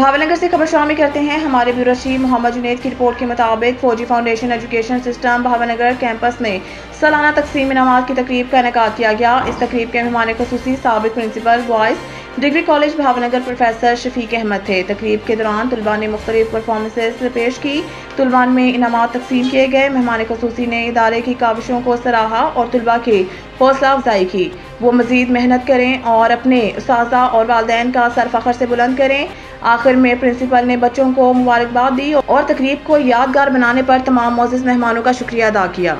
भावनगर से खबर शामिल करते हैं हमारे ब्यूरो चीफ मोहम्मद जुनैद की रिपोर्ट के मुताबिक फौजी foundation education system Bhavnagar campus में सालाना तकसीम इनामात की तकरीब का इनेकाद किया गया। इस तकरीब के मेहमान खुसूसी साबिक principal boys degree college Bhavnagar professor Shafiq Ahmed थे। तकरीब के दौरान तलबा ने मुख्तलिफ परफॉर्मेंसेस पेश की। तलबा में इनामात तकसीम किए गए। मेहमान खुसूसी ने इदारे की काविशों को सराहा और तलबा की हौसला अफजाई की। वो मजीद मेहनत करें और अपने उस्ताज़ा और वालिदैन का सर फख्र से बुलंद करें। आखिर में प्रिंसिपल ने बच्चों को मुबारकबाद दी और तकरीब को यादगार बनाने पर तमाम मोअज़्ज़िज़ मेहमानों का शुक्रिया अदा किया।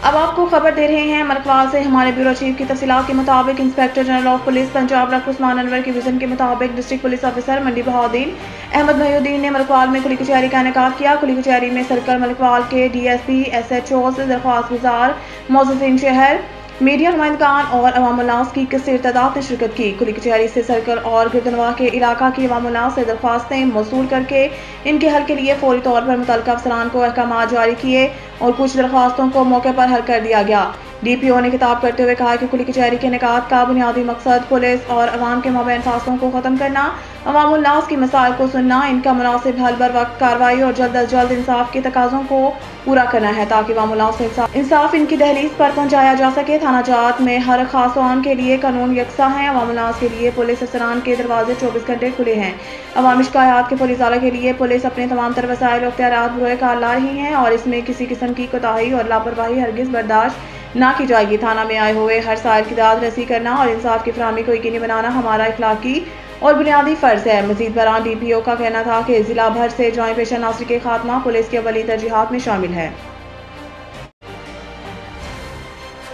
अब आपको खबर दे रहे हैं मरकवाल से हमारे ब्यूरो चीफ की तफसीलात के मुताबिक inspector general of police Punjab doctor Usman Anwar की विजन के मुताबिक डिस्ट्रिक्ट पुलिस ऑफिसर मंडी बहाउद्दीन अहमद महिउद्दीन ने मरकवाल में खुली कचहरी का इनेकाद किया। खुली कचहरी में सर्कल मरकवाल के DSP SHO से दरख्वास्त गुजार मोअज़्ज़िज़ीन शहर मीडिया नुमाइंदगान और अवामुन्नास की कसीर तादाद ने शिरकत की। खुली कचहरी से सर्कल और गिरदनवा के इलाका की अवामुन्नास से दरख्वास्तें मौसूल करके इनके हल के लिए फौरी तौर पर मुतल्लिका अफसरान को अहकाम जारी किए और कुछ दरख्वास्तों को मौके पर हल कर दिया गया। DPO ने खिताब करते हुए कहा कि खुली कचहरी के इनेकाद का बुनियादी मकसद पुलिस और अवाम के माबैन फासलों को ख़त्म करना, अवामुन्नास की मसाइल को सुनना, इनका मुनासिब हल बर वक्त कार्रवाई और जल्द अज जल्द इंसाफ के तकाज़ों को पूरा करना है ताकि अवामुन्नास को इंसाफ इनकी दहलीज पर पहुँचाया जा सके। थाना जात में हर खास आम के लिए कानून यकसा है। अवामुन्नास के लिए पुलिस अफसरान के दरवाजे 24 घंटे खुले हैं। अवामी शिकायत के फौरी इज़ाला के लिए पुलिस अपने तमाम तर वसाइल और इख्तियारात बरोए कार ला रही हैं और इसमें किसी किस्म की कोताही और लापरवाही हरगिज़ बर्दाश्त ना की जाएगी। थाना में आए हुए हर साइल की दाद रसी करना और इंसाफ की फराहमी को यकीनी बनाना हमारा इखलाकी और बुनियादी फ़र्ज है। मज़ीद बरान DPO का कहना था कि ज़िला भर से जॉइंट पेशा नासरी के खात्मा पुलिस की अवली तरजीहात में शामिल है।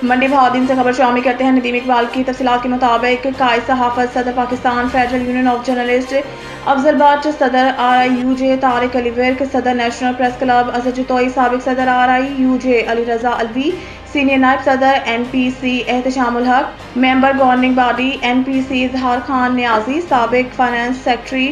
मंडी बहाउद्दीन से खबर शामिल करते हैं नदीम इकबाल की तफसीलात के मुताबिक कायद सहाफ़त सदर Pakistan federal union of journalist Afzal but, सदर RIUJ तारिक अली विर्क, सदर national press club Asad Jatoi, साबिक सदर RIUJ अली रजा अलवी, सीनियर नायब सदर NPC एहतशामुल हक, मेंबर गवर्निंग बॉडी NPC इजहार खान न्याजी, साबिक finance secretary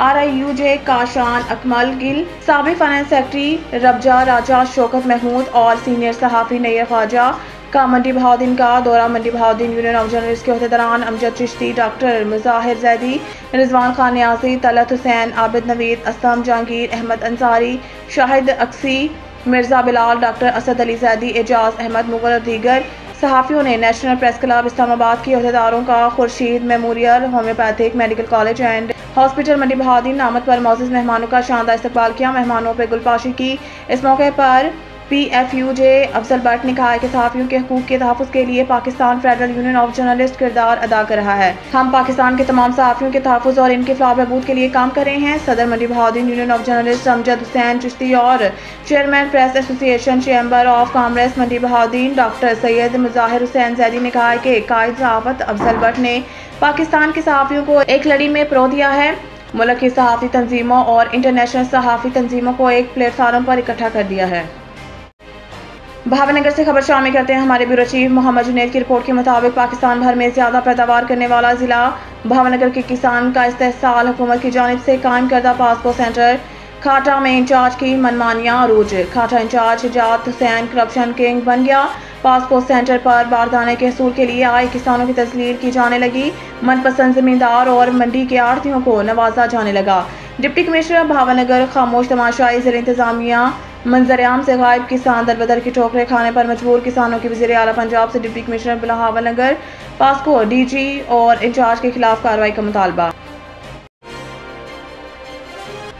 RIUJ Kashan Akmal Gill, साबिक फाइनेंस सेक्रेटरी रबजा राजा शौकत महमूद और सीनियर सहाफ़ी नैयर ख्वाजा का मंडी बहाउद्दीन का दौरा। मंडी बहाउद्दीन यूनियन ऑफ जर्नलिस्ट के अहदेदारान अमजद चिश्ती, डॉक्टर मुजाहिर जैदी, रिजवान खान न्याजी, तलत हुसैन, आबिद नवीद, असलम जहांगीर, अहमद अंसारी, शाहिद अक्सी, मिर्जा बिलाल, डॉक्टर असद अली जैदी, एजाज अहमद मुगल और दीगर सहाफ़ियों ने नेशनल प्रेस क्लब इस्लामाबाद के अहदेदारों का Khurshid memorial homeopathic medical college and hospital Mandi Bahauddin नामत पर मौजूद मेहमानों का शानदार इस्तकबाल किया। मेहमानों पर गुलपाशी की। इस मौके पर PFUJ अफजल बट ने कहा कि सहाफ़ियों के हकूक़ के तहफ़्फ़ुज़ के लिए Pakistan federal union of journalist किरदार अदा कर रहा है। हम पाकिस्तान के तमाम सहाफ़ियों के तहफ़्फ़ुज़ और इनके फ़लाह बहबूद के लिए काम कर रहे हैं। सदर Mandi Bahauddin union of journalist Amjad Hussain Chishti और chairman press association chamber of commerce Mandi Bahauddin doctor Syed Mujahir Hussain Zaidi ने कहा कि कायद सहाफ़त अफजल बट ने पाकिस्तान के सहाफ़ियों को एक लड़ी में परो दिया है। मुल्क की सहाफ़ी तंजीमों और इंटरनेशनल सहाफ़ी तंजीमों को एक प्लेटफार्म पर इकट्ठा कर दिया है। भावनगर से खबर शामिल करते हैं हमारे ब्यूरो चीफ मोहम्मद जुनैद की रिपोर्ट के मुताबिक पाकिस्तान भर में ज़्यादा पैदावार करने वाला ज़िला भावनगर के किसान का इस्तेहसाल हुकूमत की जानिब से कायम करदा पासपोर्ट सेंटर खाटा में इंचार्ज की मनमानियाँ अरूज। खाटा इंचार्ज जात हुसैन करप्शन किंग बन गया। पासपोर्ट सेंटर पर बारदाने के हसूल के लिए आए किसानों की तस्लील की जाने लगी। मनपसंद जमींदार और मंडी के आढ़तियों को नवाजा जाने लगा। डिप्टी कमिश्नर भावनगर खामोश तमाशाई ज़िला इंतजामिया मंजर-ए-आम से गायब। किसान दरबदर की ठोकरें खाने पर मजबूर। किसानों की वज़ीर आला पंजाब से डिप्टी कमिश्नर भावनगर पासको DG और इंचार्ज के खिलाफ कार्रवाई का मुतालबा।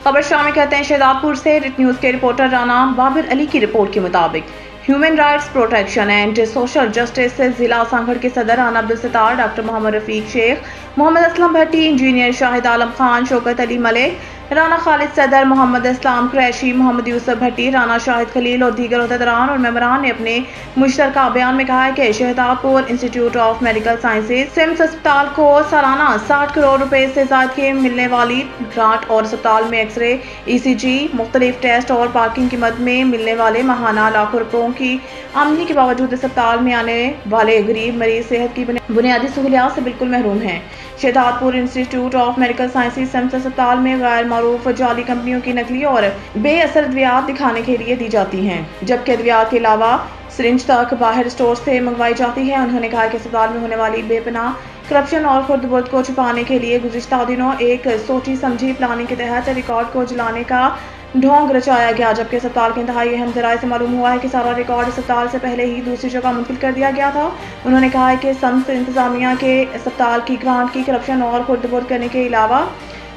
खबर शामिल करते हैं शहजादपुर से रिट न्यूज़ के रिपोर्टर राना बाबिर अली की रिपोर्ट के मुताबिक human rights protection and social justice से जिला सांगड़ के सदर राना अब्दुल सत्तार, डॉक्टर मोहम्मद रफीक शेख, मोहम्मद असलम भट्टी, इंजीनियर शाहिद आलम खान, शौकत अली मलिक, राना खालिद सदर, मोहम्मद इस्लाम कुरैशी, मोहम्मद यूसुफ भट्टी, राना शाहिद खलील और दीगर अहदेदारान और मेंबरान ने अपने मुश्तरका बयान में कहा है कि Shahzadpur institute of medical sciences SIMS अस्पताल को सालाना 60 करोड़ रुपए से ज़ायद के मिलने वाली ग्रांट और अस्पताल में एक्सरे, ECG, मुख्तलिफ टेस्ट और पार्किंग की मद में मिलने वाले माहाना लाखों रुपयों की आमदनी के बावजूद अस्पताल में आने वाले गरीब मरीज सेहत की बुनियादी सहूलियात से बिल्कुल महरूम हैं। Shahzadpur institute of medical sciences SIMS अस्पताल में गैर मारूफ जाली कंपनियों की नकली और बेअसर अद्वियात दिखाने के लिए दी जाती हैं, जबकि अद्वियात के अलावा सिरिंज तक बाहर स्टोर से मंगवाई जाती है। उन्होंने कहा कि अस्पताल में होने वाली बेपनाह करप्शन और खुर्द-बुर्द को छुपाने के लिए गुज़िश्ता दिनों एक सोची समझी प्लानिंग के तहत रिकॉर्ड को जलाने का ढोंग रचाया गया, जबकि अस्पताल के इंतहाई अहम ज़राए से मालूम हुआ है कि सारा रिकॉर्ड अस्पताल से पहले ही दूसरी जगह मुंतकिल कर दिया गया था। उन्होंने कहा है कि संस इंतजामिया के अस्पताल की ग्रांट की करप्शन और खुर्द-बुर्द करने के अलावा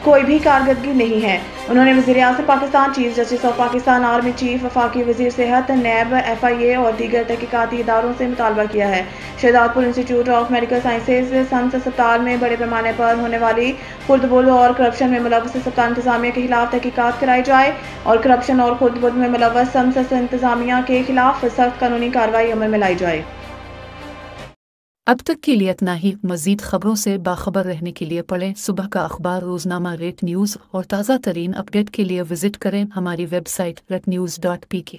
कोई भी कारकर्दगी नहीं है। उन्होंने वज़ीर-ए-आज़म Pakistan, chief justice of Pakistan, army chief, वफाकी वज़ीर सेहत, नैब, FIA और दीगर तहकीकाती इदारों से मुतालबा किया है। Shahzadpur institute of medical sciences sons अस्पताल में बड़े पैमाने पर होने वाली खुर्द-बुर्द और करप्शन में मुलव्वस अस्पताल इंतजामिया के खिलाफ तहकीकात कराई जाए और करप्शन और खुर्द-बुर्द में मुलव्वस संस इंतजामिया के खिलाफ सख्त कानूनी कार्रवाई अमल में लाई जाए। अब तक के लिए इतना ही। मज़ीद खबरों से बाखबर रहने के लिए पढ़ें सुबह का अखबार, रोज़नामा रेट न्यूज़ और ताज़ा तरीन अपडेट के लिए विजिट करें हमारी वेबसाइट retnews.pk।